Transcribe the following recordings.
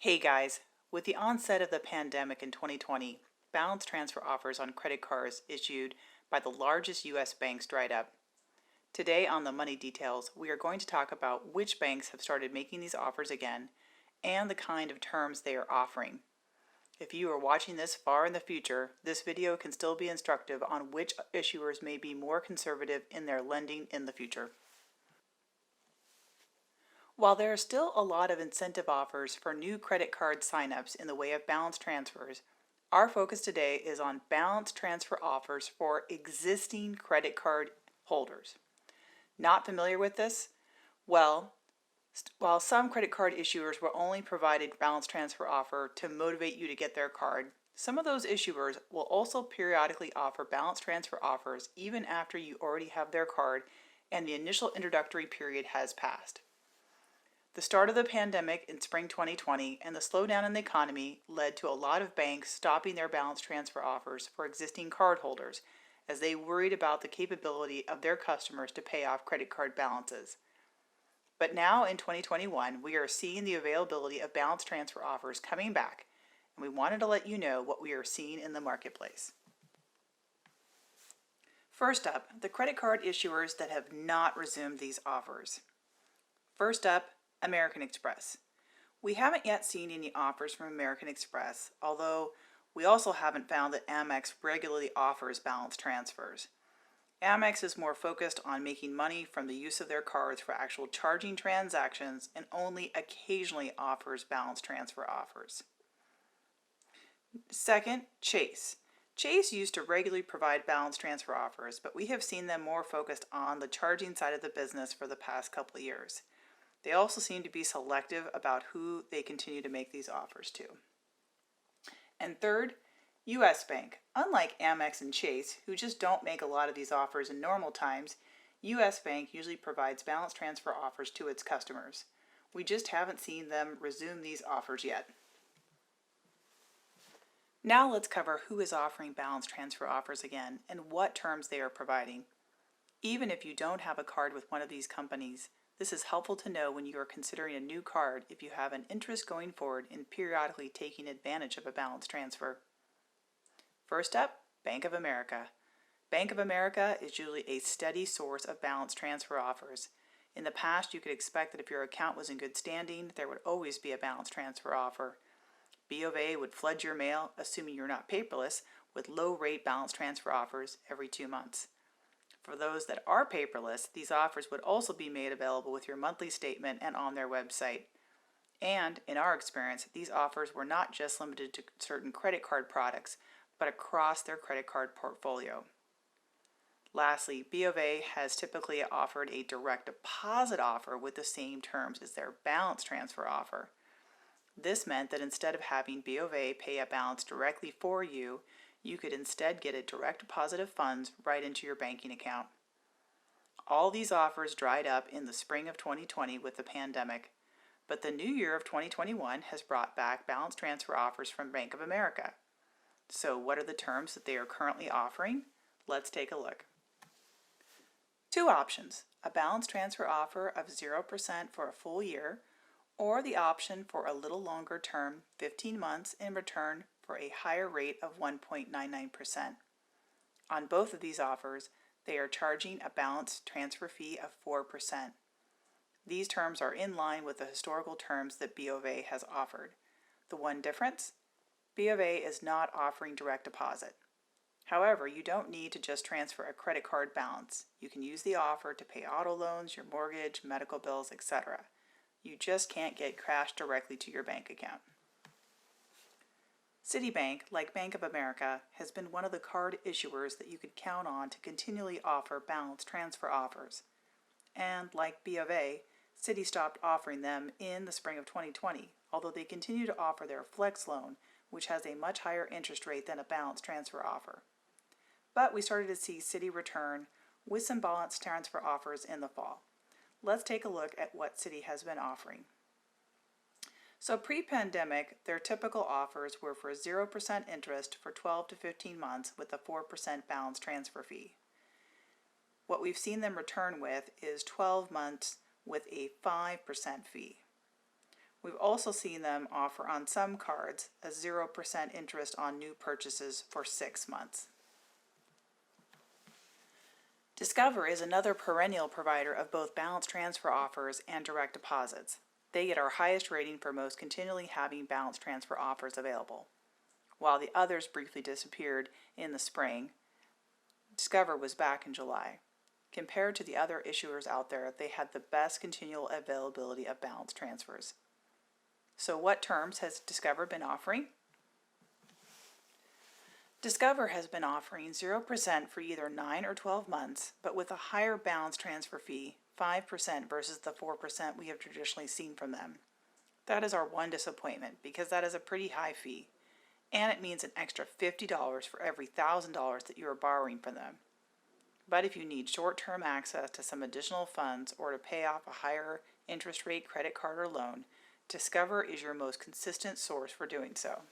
Hey guys, with the onset of the pandemic in 2020, balance transfer offers on credit cards issued by the largest U.S. banks dried up. Today on the Money Details, we are going to talk about which banks have started making these offers again and the kind of terms they are offering. If you are watching this far in the future, this video can still be instructive on which issuers may be more conservative in their lending in the future. While there are still a lot of incentive offers for new credit card signups in the way of balance transfers, our focus today is on balance transfer offers for existing credit card holders. Not familiar with this? Well, while some credit card issuers will only provide a balance transfer offer to motivate you to get their card, some of those issuers will also periodically offer balance transfer offers even after you already have their card and the initial introductory period has passed. The start of the pandemic in spring 2020 and the slowdown in the economy led to a lot of banks stopping their balance transfer offers for existing cardholders as they worried about the capability of their customers to pay off credit card balances. But now in 2021, we are seeing the availability of balance transfer offers coming back, and we wanted to let you know what we are seeing in the marketplace. First up, the credit card issuers that have not resumed these offers. First up, American Express. We haven't yet seen any offers from American Express, although we also haven't found that Amex regularly offers balance transfers. Amex is more focused on making money from the use of their cards for actual charging transactions and only occasionally offers balance transfer offers. Second, Chase. Chase used to regularly provide balance transfer offers, but we have seen them more focused on the charging side of the business for the past couple of years. They also seem to be selective about who they continue to make these offers to. And third, U.S. Bank. Unlike Amex and Chase, who just don't make a lot of these offers in normal times, U.S. Bank usually provides balance transfer offers to its customers. We just haven't seen them resume these offers yet. Now let's cover who is offering balance transfer offers again and what terms they are providing. Even if you don't have a card with one of these companies, this is helpful to know when you are considering a new card if you have an interest going forward in periodically taking advantage of a balance transfer. First up, Bank of America. Bank of America is usually a steady source of balance transfer offers. In the past, you could expect that if your account was in good standing, there would always be a balance transfer offer. B of A would flood your mail, assuming you're not paperless, with low-rate balance transfer offers every 2 months. For those that are paperless, these offers would also be made available with your monthly statement and on their website. And, in our experience, these offers were not just limited to certain credit card products, but across their credit card portfolio. Lastly, B of A has typically offered a direct deposit offer with the same terms as their balance transfer offer. This meant that instead of having B of A pay a balance directly for you, you could instead get a direct deposit of funds right into your banking account. All these offers dried up in the spring of 2020 with the pandemic, but the new year of 2021 has brought back balance transfer offers from Bank of America. So what are the terms that they are currently offering? Let's take a look. Two options: a balance transfer offer of 0% for a full year, or the option for a little longer term, 15 months, in return for a higher rate of 1.99%. On both of these offers, they are charging a balance transfer fee of 4%. These terms are in line with the historical terms that B of A has offered. The one difference? B of A is not offering direct deposit. However, you don't need to just transfer a credit card balance. You can use the offer to pay auto loans, your mortgage, medical bills, etc. You just can't get cash directly to your bank account. Citibank, like Bank of America, has been one of the card issuers that you could count on to continually offer balance transfer offers. And like B of A, Citi stopped offering them in the spring of 2020, although they continue to offer their Flex loan, which has a much higher interest rate than a balance transfer offer. But we started to see Citi return with some balance transfer offers in the fall. Let's take a look at what Citi has been offering. So pre-pandemic, their typical offers were for 0% interest for 12 to 15 months with a 4% balance transfer fee. What we've seen them return with is 12 months with a 5% fee. We've also seen them offer on some cards a 0% interest on new purchases for 6 months. Discover is another perennial provider of both balance transfer offers and direct deposits. They get our highest rating for most continually having balance transfer offers available. While the others briefly disappeared in the spring, Discover was back in July. Compared to the other issuers out there, they had the best continual availability of balance transfers. So what terms has Discover been offering? Discover has been offering 0% for either 9 or 12 months, but with a higher balance transfer fee, 5% versus the 4% we have traditionally seen from them. That is our one disappointment because that is a pretty high fee, and it means an extra $50 for every $1,000 that you are borrowing from them. But if you need short-term access to some additional funds or to pay off a higher interest rate credit card or loan, Discover is your most consistent source for doing so.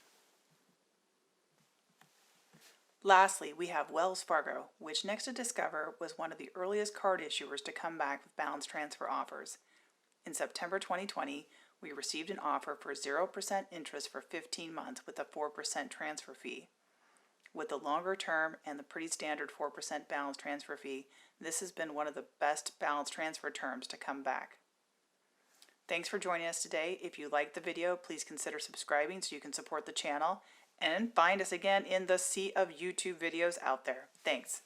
Lastly, we have Wells Fargo, which next to Discover was one of the earliest card issuers to come back with balance transfer offers. In September 2020, we received an offer for 0% interest for 15 months with a 4% transfer fee. With the longer term and the pretty standard 4% balance transfer fee, this has been one of the best balance transfer terms to come back. Thanks for joining us today. If you liked the video, please consider subscribing so you can support the channel and find us again in the sea of YouTube videos out there. Thanks.